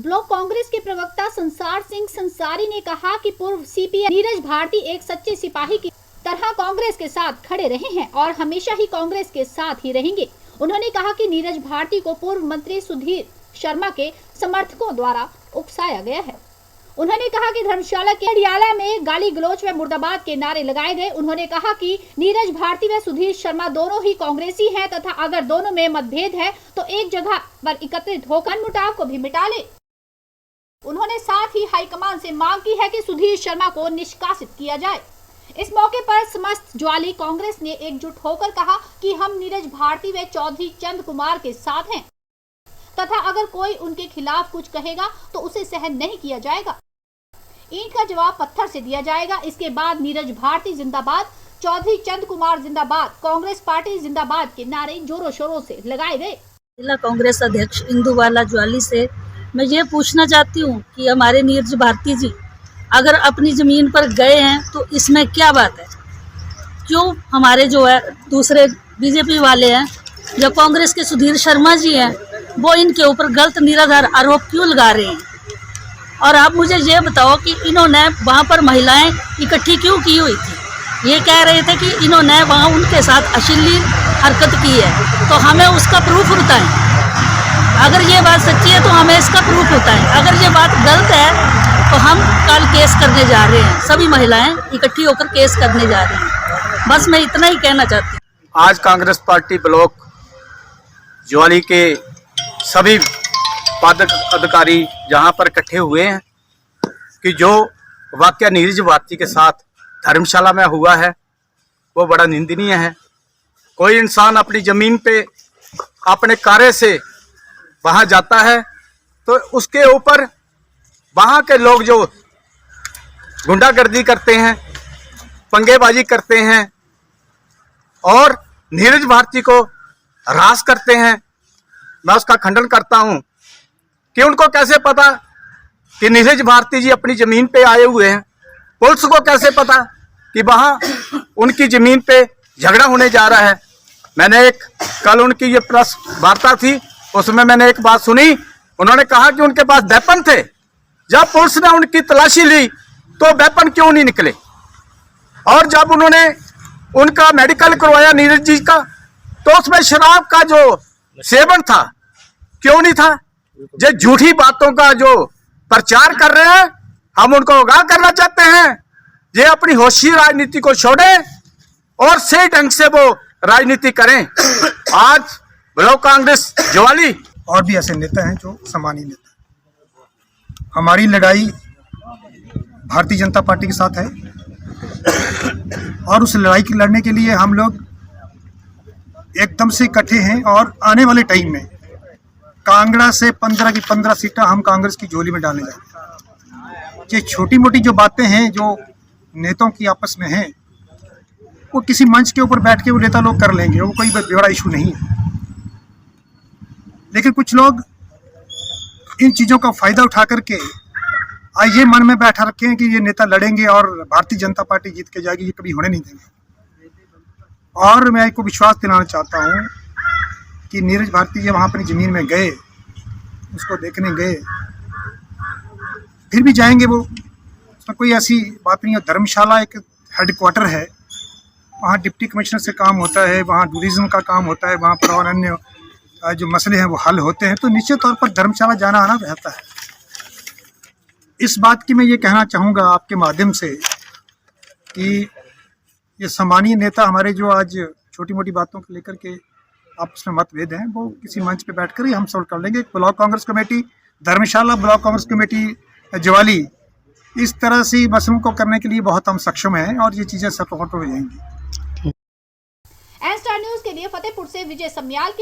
Block Congress के प्रवक्ता संसार सिंह संसारी ने कहा कि पूर्व सीपीएम नीरज भारती एक सच्चे सिपाही की तरह कांग्रेस के साथ खड़े रहे हैं और हमेशा ही कांग्रेस के साथ ही रहेंगे। उन्होंने कहा कि नीरज भारती को पूर्व मंत्री सुधीर शर्मा के समर्थकों द्वारा उकसाया गया है। उन्होंने कहा कि धर्मशाला के अडियाला में गाली गलौज व मुर्दाबाद के नारे लगाए गए। उन्होंने कहा कि नीरज भारती व सुधीर शर्मा दोनों ही कांग्रेसी हैं तथा अगर दोनों में मतभेद है तो एक जगह पर एकत्रित होकर मुटाव को भी मिटा ले। उन्होंने साथ ही हाईकमान से मांग की है कि सुधीर शर्मा को निष्कासित किया जाए। इस मौके पर समस्त ज्वाली कांग्रेस ने एकजुट होकर कहा कि हम नीरज भारती व चौधरी चंद कुमार के साथ हैं तथा अगर कोई उनके खिलाफ कुछ कहेगा तो उसे सहन नहीं किया जाएगा। ईंट का जवाब पत्थर से दिया जाएगा। इसके बाद नीरज भारती जिंदाबाद, चौधरी चंद कुमार जिंदाबाद, कांग्रेस पार्टी जिंदाबाद के नारे जोरों शोरों से लगाए गए। जिला कांग्रेस अध्यक्ष इंदुबाला ज्वाली से मैं ये पूछना चाहती हूँ कि हमारे नीरज भारती जी अगर अपनी ज़मीन पर गए हैं तो इसमें क्या बात है? क्यों हमारे जो है दूसरे बीजेपी वाले हैं, जो कांग्रेस के सुधीर शर्मा जी हैं, वो इनके ऊपर गलत निराधार आरोप क्यों लगा रहे हैं? और आप मुझे ये बताओ कि इन्होंने वहाँ पर महिलाएं इकट्ठी क्यों की हुई थी? ये कह रहे थे कि इन्होंने वहाँ उनके साथ अश्लील हरकत की है, तो हमें उसका प्रूफ बताएं। अगर ये बात सच्ची है तो हमें इसका प्रूफ बताएं। अगर ये बात गलत है तो हम कल केस करने जा रहे हैं, सभी महिलाएं इकट्ठी होकर केस करने जा रही हैं। बस मैं इतना ही कहना चाहती हूँ। आज कांग्रेस पार्टी ब्लॉक ज्वाली के सभी पद अधिकारी जहां पर इकट्ठे हुए हैं कि जो वाकया नीरज भारती के साथ धर्मशाला में हुआ है वो बड़ा निंदनीय है। कोई इंसान अपनी जमीन पे अपने कार्य से वहां जाता है तो उसके ऊपर वहां के लोग जो गुंडागर्दी करते हैं, पंगेबाजी करते हैं और नीरज भारती को हरास करते हैं, मैं उसका खंडन करता हूं कि उनको कैसे पता कि नीरज भारती जी अपनी जमीन पे आए हुए हैं? पुलिस को कैसे पता कि वहां उनकी जमीन पे झगड़ा होने जा रहा है? मैंने कल उनकी ये प्रेस वार्ता थी, उसमें मैंने एक बात सुनी। उन्होंने कहा कि उनके पास वेपन थे। जब पुलिस ने उनकी तलाशी ली तो वेपन क्यों नहीं निकले? और जब उन्होंने उनका मेडिकल करवाया नीरज जी का तो उसमें शराब का जो सेवन था क्यों नहीं था? जो झूठी बातों का जो प्रचार कर रहे हैं, हम उनको आगाह करना चाहते हैं ये अपनी होशी राजनीति को छोड़े और सही ढंग से वो राजनीति करें। आज ब्लॉक कांग्रेस ज्वाली और भी ऐसे नेता हैं जो सम्मानीय नेता। हमारी लड़ाई भारतीय जनता पार्टी के साथ है और उस लड़ाई की लड़ने के लिए हम लोग एकदम से इकट्ठे हैं और आने वाले टाइम में कांगड़ा से 15 की 15 सीटें हम कांग्रेस की झोली में डालने जा रहे हैं। ये छोटी मोटी जो बातें हैं जो नेताओं की आपस में हैं वो किसी मंच के ऊपर बैठ के वो नेता लोग कर लेंगे, वो कोई बड़ा इशू नहीं है। लेकिन कुछ लोग इन चीज़ों का फ़ायदा उठा करके ये मन में बैठा रखे हैं कि ये नेता लड़ेंगे और भारतीय जनता पार्टी जीत के जाएगी, ये कभी होने नहीं देंगे। और मैं आपको विश्वास दिलाना चाहता हूँ कि नीरज भारती जी वहाँ अपनी ज़मीन में गए, उसको देखने गए, फिर भी जाएंगे वो, उसमें कोई ऐसी बात नहीं है। धर्मशाला एक हेडक्वार्टर है, वहाँ डिप्टी कमिश्नर से काम होता है, वहाँ टूरिज़्म का काम होता है, वहाँ पर और अन्य जो मसले हैं वो हल होते हैं, तो निश्चित तौर पर धर्मशाला जाना आना रहता है। इस बात की मैं ये कहना चाहूँगा आपके माध्यम से कि ये सम्मानीय नेता हमारे जो आज छोटी मोटी बातों को लेकर के आपस में मतभेद हैं वो किसी मंच पे बैठकर ही हम सॉल्व कर लेंगे। ब्लॉक कांग्रेस कमेटी धर्मशाला, ब्लॉक कांग्रेस कमेटी ज्वाली, इस तरह से मसलों को करने के लिए बहुत हम सक्षम हैं और ये चीज़ें सफल हो जाएंगी। एन स्टार न्यूज़ के लिए फतेहपुर से विजय सम्याल की